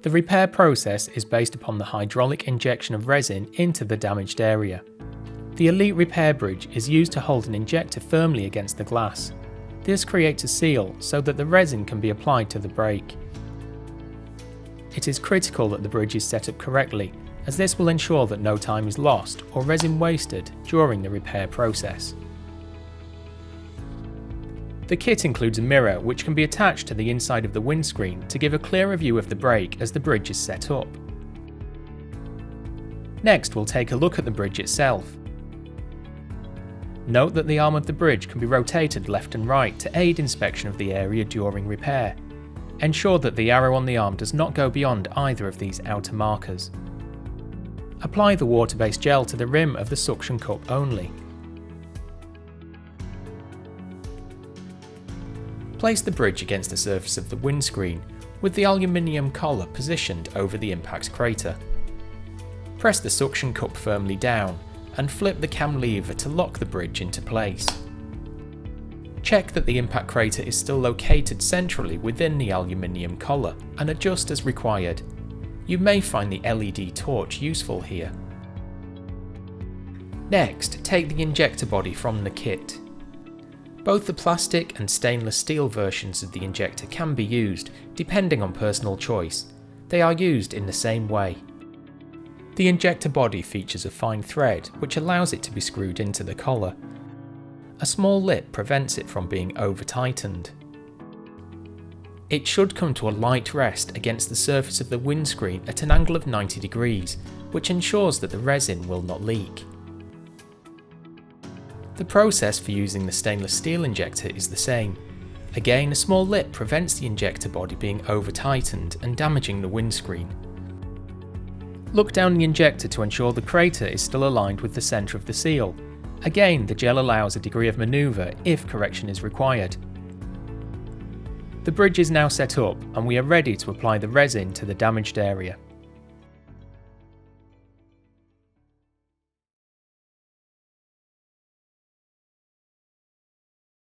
The repair process is based upon the hydraulic injection of resin into the damaged area. The Elite repair bridge is used to hold an injector firmly against the glass. This creates a seal so that the resin can be applied to the brake. It is critical that the bridge is set up correctly, as this will ensure that no time is lost or resin wasted during the repair process. The kit includes a mirror which can be attached to the inside of the windscreen to give a clearer view of the brake as the bridge is set up. Next, we'll take a look at the bridge itself. Note that the arm of the bridge can be rotated left and right to aid inspection of the area during repair. Ensure that the arrow on the arm does not go beyond either of these outer markers. Apply the water-based gel to the rim of the suction cup only. Place the bridge against the surface of the windscreen, with the aluminium collar positioned over the impact crater. Press the suction cup firmly down and flip the cam lever to lock the bridge into place. Check that the impact crater is still located centrally within the aluminium collar and adjust as required. You may find the LED torch useful here. Next, take the injector body from the kit. Both the plastic and stainless steel versions of the injector can be used, depending on personal choice. They are used in the same way. The injector body features a fine thread which allows it to be screwed into the collar. A small lip prevents it from being over-tightened. It should come to a light rest against the surface of the windscreen at an angle of 90 degrees, which ensures that the resin will not leak. The process for using the stainless steel injector is the same. Again, a small lip prevents the injector body being over-tightened and damaging the windscreen. Look down the injector to ensure the crater is still aligned with the centre of the seal. Again, the gel allows a degree of manoeuvre if correction is required. The bridge is now set up and we are ready to apply the resin to the damaged area.